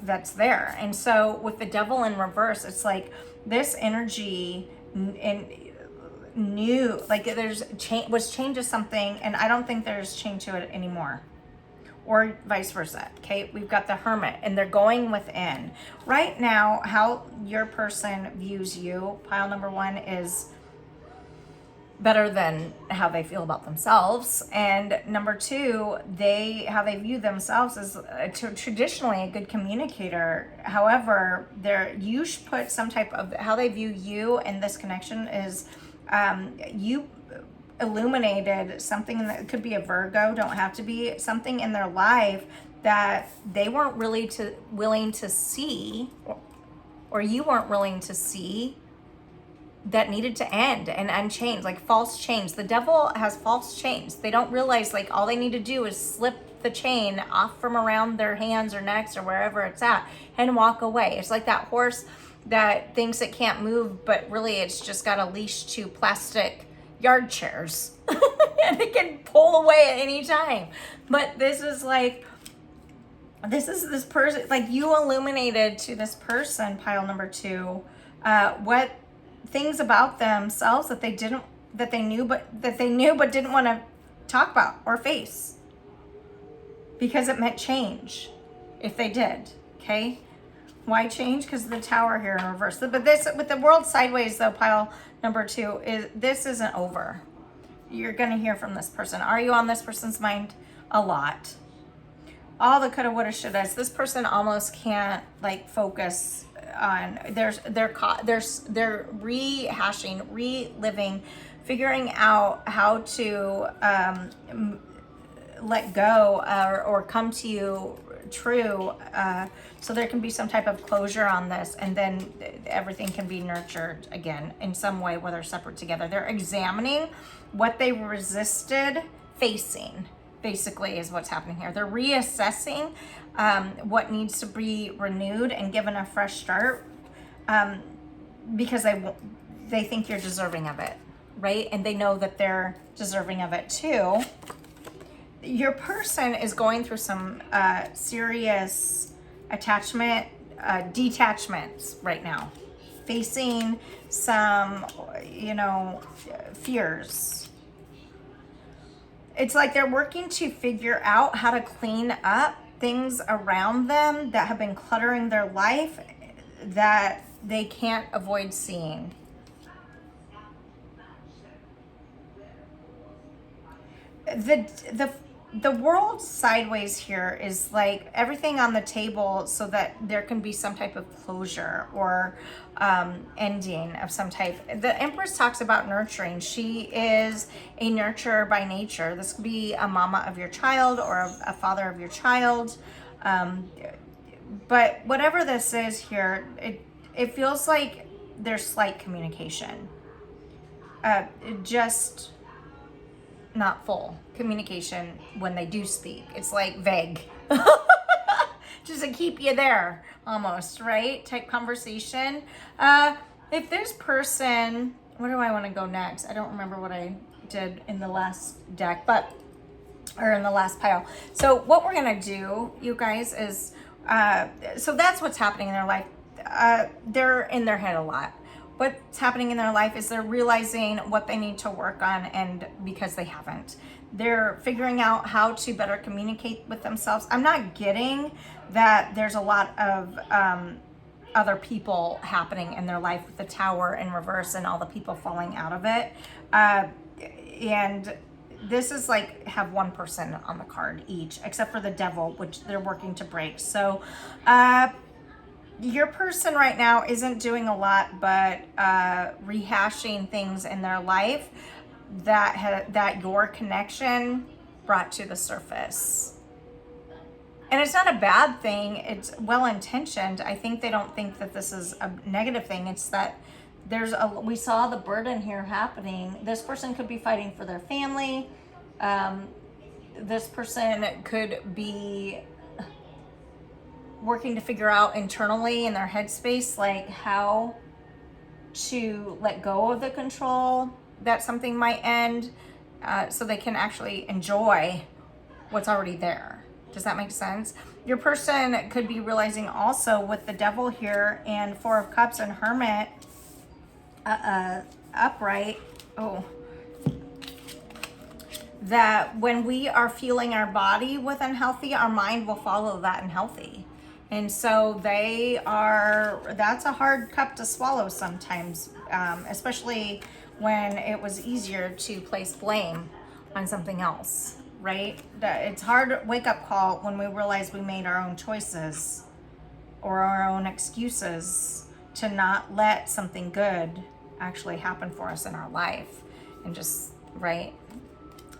that's there. And so with the Devil in reverse, it's like this energy was change to something, and I don't think there's change to it anymore. Or vice versa, okay? We've got the Hermit, and they're going within. Right now, how your person views you, pile number one, is better than how they feel about themselves. And number two, how they view themselves is traditionally a good communicator. However, you should put some type of, how they view you and this connection is, you illuminated something that could be a Virgo, don't have to be, something in their life that they weren't really willing to see, or you weren't willing to see, that needed to end and unchained, like false chains. The Devil has false chains. They don't realize like all they need to do is slip the chain off from around their hands or necks or wherever it's at and walk away. It's like that horse that thinks it can't move, but really it's just got a leash to plastic yard chairs and it can pull away at any time. But this is like, this person, like you illuminated to this person, pile number 2, what things about themselves that they knew but didn't want to talk about or face, because it meant change if they did. Okay, why change? Because of the Tower here in reverse. But this, with the world sideways though, pile number 2, this isn't over. You're going to hear from this person. Are you on this person's mind? A lot. All the coulda, woulda, shouldas. This person almost can't like focus on. They're rehashing, reliving, figuring out how to let go or come to you true, so there can be some type of closure on this, and then everything can be nurtured again in some way, whether separate together. They're examining what they resisted facing, basically, is what's happening here. They're reassessing what needs to be renewed and given a fresh start, because they think you're deserving of it, right? And they know that they're deserving of it too. Your person is going through some serious attachment, detachments right now, facing some, fears. It's like they're working to figure out how to clean up things around them that have been cluttering their life that they can't avoid seeing. The world sideways here is like everything on the table so that there can be some type of closure or ending of some type. The Empress talks about nurturing. She is a nurturer by nature. This could be a mama of your child or a father of your child. But whatever this is here, it feels like there's slight communication. Just not full communication when they do speak. It's like vague. Just to keep you there almost, right? Type conversation. If this person, where do I want to go next? I don't remember what I did in the last deck, or in the last pile. So what we're going to do, you guys, is, so that's what's happening in their life. They're in their head a lot. What's happening in their life is they're realizing what they need to work on, and because they haven't, they're figuring out how to better communicate with themselves. I'm not getting that there's a lot of other people happening in their life with the Tower in reverse and all the people falling out of it. And this is like have one person on the card each, except for the Devil, which they're working to break. So your person right now isn't doing a lot, but rehashing things in their life that your connection brought to the surface. And it's not a bad thing. It's well-intentioned. I think they don't think that this is a negative thing. It's that we saw the burden here happening. This person could be fighting for their family. This person could be working to figure out internally in their headspace, like how to let go of the control that something might end, so they can actually enjoy what's already there. Does that make sense? Your person could be realizing also with the Devil here and Four of Cups and Hermit upright, that when we are feeling our body with unhealthy, our mind will follow that unhealthy. And so that's a hard cup to swallow sometimes, especially when it was easier to place blame on something else, right? It's hard wake-up call when we realize we made our own choices or our own excuses to not let something good actually happen for us in our life. And just, right?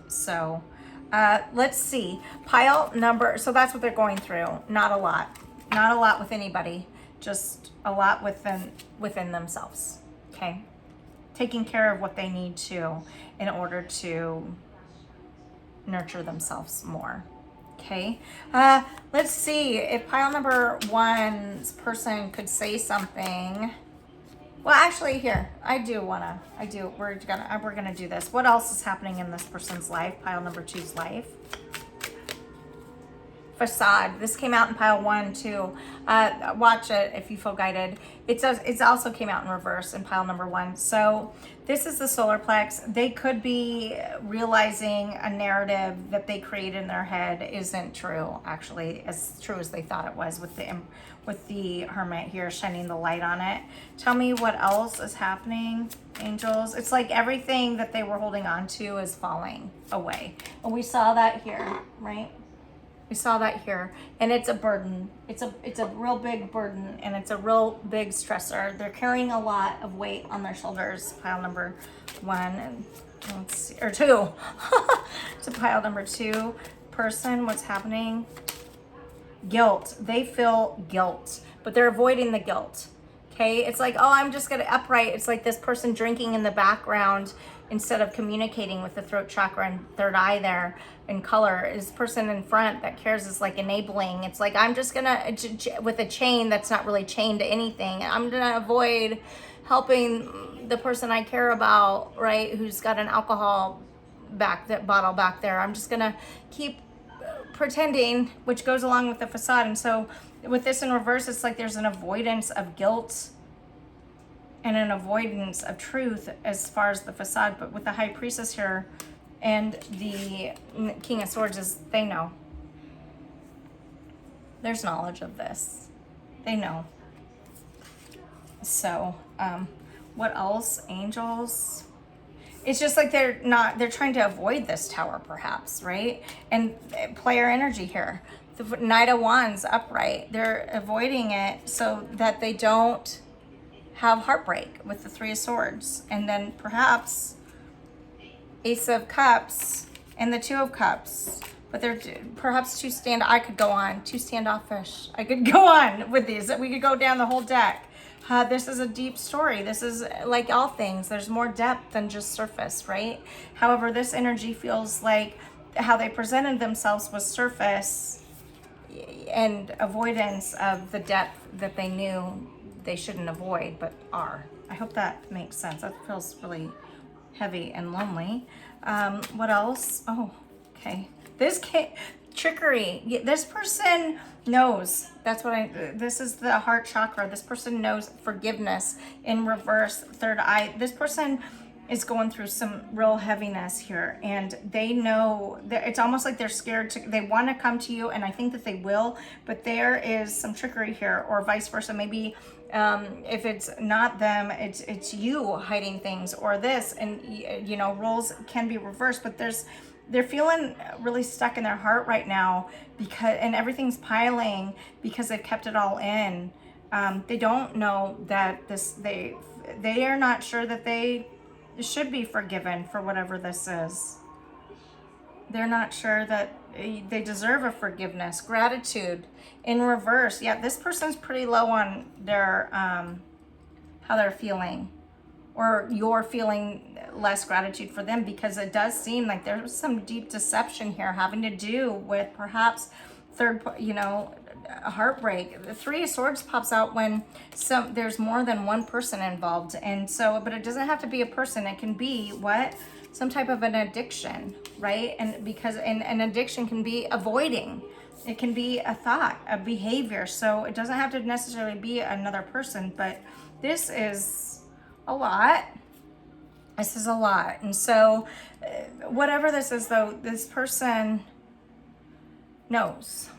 So let's see. Pile number, so that's what they're going through. Not a lot. Not a lot with anybody, just a lot within themselves, okay? Taking care of what they need to in order to nurture themselves more, okay? Let's see if pile number 1's person could say something. Well, actually, here, we're gonna do this. What else is happening in this person's life, pile number 2's life? facade. This came out in pile 1 too. Watch it if you feel guided. It also came out in reverse in pile number 1. So this is the solar plex. They could be realizing a narrative that they created in their head isn't true, actually, as true as they thought it was, with the Hermit here shining the light on it. Tell me what else is happening, angels. It's like everything that they were holding on to is falling away. And we saw that here, right? We saw that here, and it's a burden. It's a real big burden, and it's a real big stressor. They're carrying a lot of weight on their shoulders. Pile number 1, and let's see, or 2. To pile number 2 person, what's happening? Guilt. They feel guilt, but they're avoiding the guilt. Okay, it's like, oh, I'm just gonna upright. It's like this person drinking in the background instead of communicating with the throat chakra and third eye there in color. Is person in front that cares is like enabling. It's like, I'm just gonna, with a chain that's not really chained to anything, I'm gonna avoid helping the person I care about, right, who's got an alcohol bottle back there. I'm just gonna keep pretending, which goes along with the facade. And so with this in reverse, it's like there's an avoidance of guilt and an avoidance of truth as far as the facade. But with the High Priestess here and the King of Swords, is they know. There's knowledge of this. They know. So what else, angels? It's just like they're trying to avoid this tower, perhaps, right? And player energy here. The Knight of Wands upright. They're avoiding it so that they don't have heartbreak with the Three of Swords. And then perhaps Ace of Cups and the Two of Cups. But they're perhaps I could go on. Too standoffish. I could go on with these. We could go down the whole deck. This is a deep story. This is like all things. There's more depth than just surface, right? However, this energy feels like how they presented themselves was surface and avoidance of the depth that they knew they shouldn't avoid, but are. I hope that makes sense. That feels really heavy and lonely. What else? Oh, okay. Trickery. This person knows. This is the heart chakra. This person knows forgiveness in reverse, third eye. This person is going through some real heaviness here, and they know that it's almost like they're scared they want to come to you, and I think that they will, but there is some trickery here, or vice versa. Maybe if it's not them, it's you hiding things, or this, and roles can be reversed, but they're feeling really stuck in their heart right now and everything's piling because they've kept it all in. They don't know that they are not sure that they should be forgiven for whatever this is. They're not sure that they deserve a forgiveness. Gratitude in reverse. Yeah, this person's pretty low on their how they're feeling, or you're feeling less gratitude for them, because it does seem like there's some deep deception here having to do with perhaps a heartbreak. The Three of Swords pops out when there's more than one person involved, and so, but it doesn't have to be a person. It can be some type of an addiction, right? And because an addiction can be avoiding. It can be a thought, a behavior. So it doesn't have to necessarily be another person, but this is a lot. This is a lot. And so whatever this is, though, this person knows.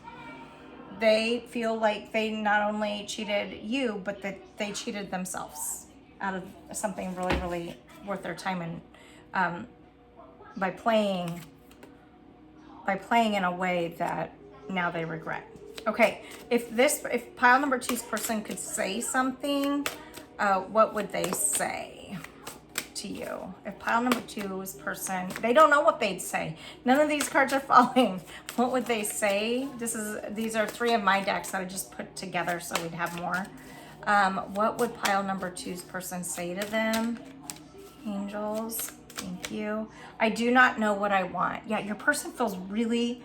They feel like they not only cheated you, but that they cheated themselves out of something really, really worth their time, and by playing in a way that now they regret. Okay, if pile number 2's person could say something, what would they say to you? If pile number 2's person, they don't know what they'd say. None of these cards are falling. What would they say? These are 3 of my decks that I just put together so we'd have more. What would pile number 2's person say to them? Angels, thank you. I do not know what I want. Yeah, your person feels really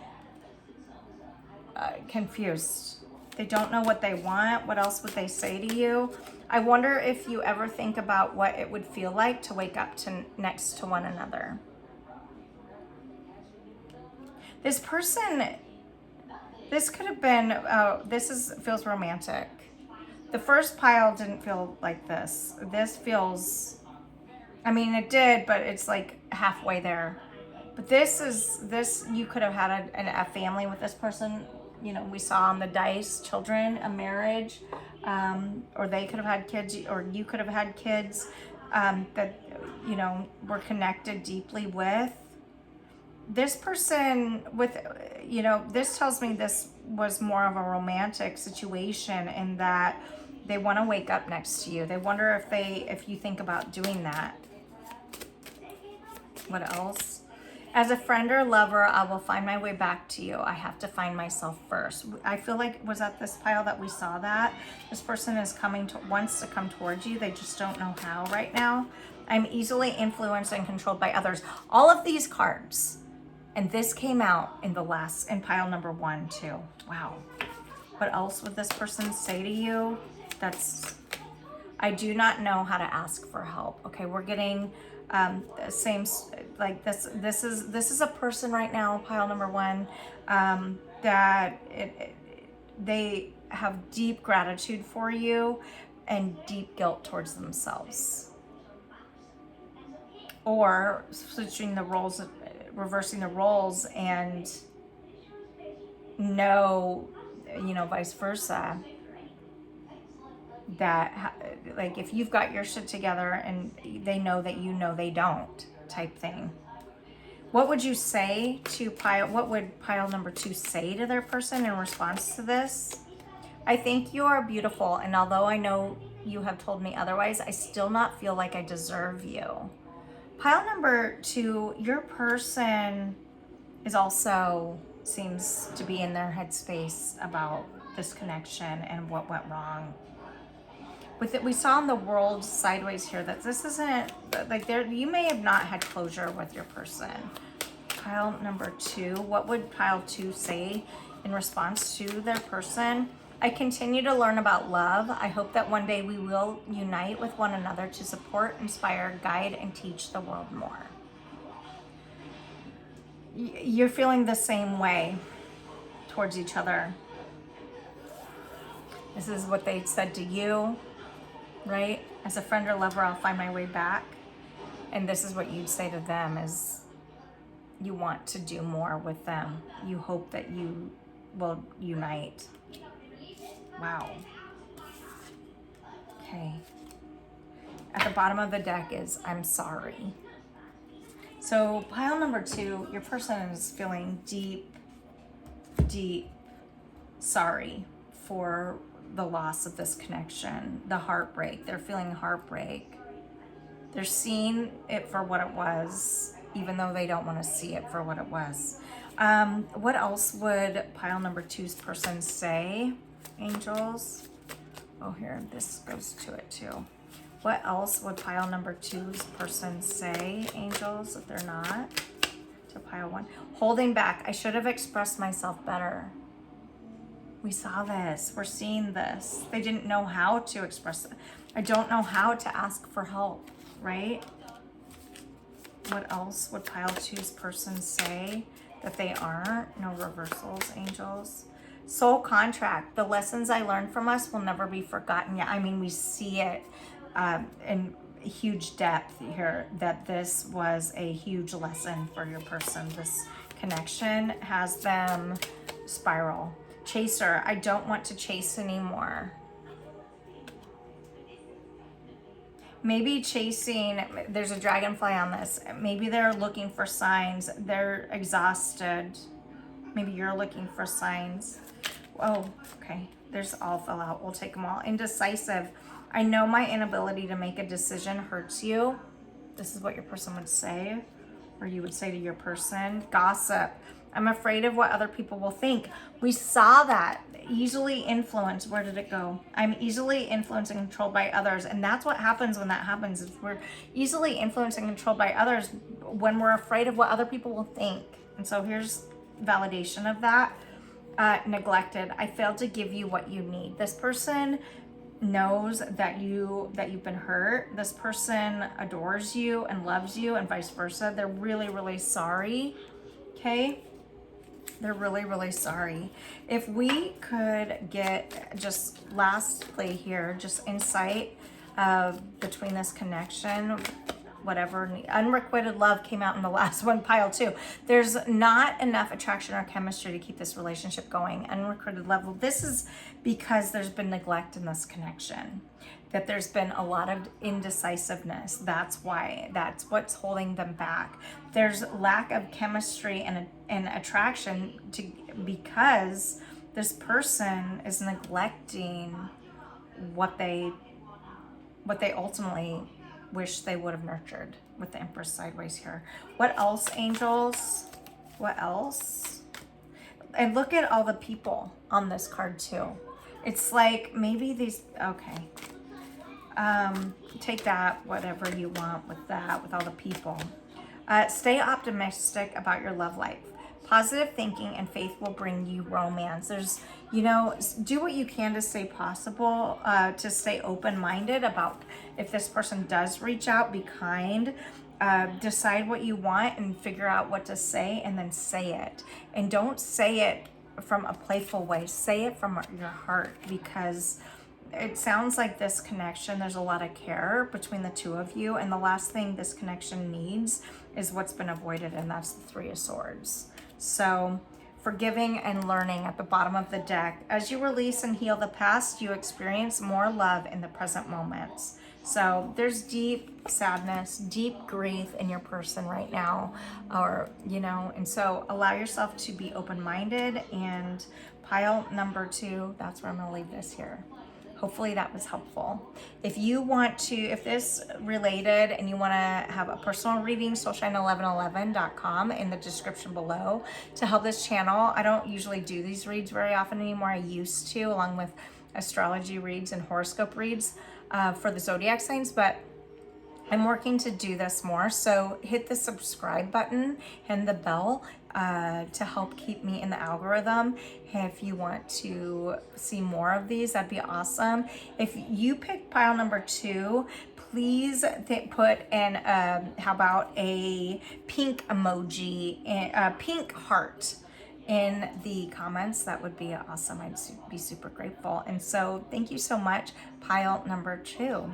confused. They don't know what they want. What else would they say to you? I wonder if you ever think about what it would feel like to wake up next to one another. This person This could have been, feels romantic. The first pile didn't feel like this. This feels, I mean, it did, but it's like halfway there. But you could have had a family with this person. You know, we saw on the dice, children, a marriage, or they could have had kids, or you could have had kids that, you know, were connected deeply with. This person with, you know, this tells me this was more of a romantic situation in that they want to wake up next to you. They wonder if you think about doing that. What else? As a friend or lover, I will find my way back to you. I have to find myself first. I feel like, was that this pile that we saw that? This person is wants to come towards you. They just don't know how right now. I'm easily influenced and controlled by others. All of these cards. And this came out in pile number 1 too. Wow. What else would this person say to you? I do not know how to ask for help. Okay, we're getting the same, like this is a person right now, pile number 1, that they have deep gratitude for you and deep guilt towards themselves. Or switching the roles, reversing the roles, and no, you know, vice versa. That, like, if you've got your shit together and they know that you know they don't, type thing. What would you say to what would pile number 2 say to their person in response to this? I think you are beautiful, and although I know you have told me otherwise, I still not feel like I deserve you. Pile number 2, your person is also seems to be in their headspace about this connection and what went wrong. With it, we saw in the world sideways here that this isn't like you may have not had closure with your person. Pile number 2, what would pile 2 say in response to their person? I continue to learn about love. I hope that one day we will unite with one another to support, inspire, guide, and teach the world more. You're feeling the same way towards each other. This is what they said to you, right? As a friend or lover, I'll find my way back. And this is what you'd say to them is you want to do more with them. You hope that you will unite. Wow. Okay. At the bottom of the deck is I'm sorry. So pile number 2, your person is feeling deep, deep sorry for the loss of this connection, the heartbreak. They're feeling heartbreak. They're seeing it for what it was, even though they don't want to see it for what it was. What else would pile number 2's person say, angels? Oh, here, this goes to it too. What else would pile number 2's person say, angels, if they're not? To pile 1. Holding back. I should have expressed myself better. We saw this. We're seeing this. They didn't know how to express it. I don't know how to ask for help, right? What else would pile 2's person say that they aren't? No reversals, angels. Soul contract. The lessons I learned from us will never be forgotten. Yeah, I mean, we see it in huge depth here that this was a huge lesson for your person. This connection has them spiral. Chaser. I don't want to chase anymore. Maybe chasing, there's a dragonfly on this. Maybe they're looking for signs. They're exhausted. Maybe you're looking for signs. Oh, okay. There's all fell out. We'll take them all. Indecisive. I know my inability to make a decision hurts you. This is what your person would say, or you would say to your person. Gossip. I'm afraid of what other people will think. We saw that. Easily influenced. Where did it go? I'm easily influenced and controlled by others. And that's what happens when that happens. Is we're easily influenced and controlled by others when we're afraid of what other people will think. And so here's validation of that. Neglected. I failed to give you what you need. This person knows that you've been hurt. This person adores you and loves you, and vice versa. They're really, really sorry. Okay. They're really, really sorry. If we could get just lastly here, just insight between this connection, whatever. Unrequited love came out in the last one, pile 2. There's not enough attraction or chemistry to keep this relationship going. Unrequited love. This is because there's been neglect in this connection. That there's been a lot of indecisiveness. That's why. That's what's holding them back. There's lack of chemistry and attraction because this person is neglecting what they ultimately wish they would have nurtured with the Empress sideways here. What else, angels? What else? And look at all the people on this card too. It's like maybe these, okay. Take that, whatever you want with that, with all the people. Stay optimistic about your love life. Positive thinking and faith will bring you romance. There's, you know, do what you can to stay possible, to stay open-minded about if this person does reach out, be kind, decide what you want and figure out what to say and then say it. And don't say it from a playful way. Say it from your heart, because it sounds like this connection, there's a lot of care between the two of you. And the last thing this connection needs is what's been avoided, and that's the 3 of Swords. So forgiving and learning at the bottom of the deck. As you release and heal the past, you experience more love in the present moments. So there's deep sadness, deep grief in your person right now, or, you know, and so allow yourself to be open-minded. And pile number 2, that's where I'm gonna leave this here. Hopefully that was helpful. If you want to, if this related and you want to have a personal reading, soulshine1111.com in the description below to help this channel. I don't usually do these reads very often anymore. I used to, along with astrology reads and horoscope reads for the zodiac signs, but I'm working to do this more. So hit the subscribe button and the bell to help keep me in the algorithm. If you want to see more of these, that'd be awesome. If you pick pile number 2, please put in, how about a pink emoji, a pink heart in the comments. That would be awesome. I'd be super grateful. And so thank you so much, pile number 2.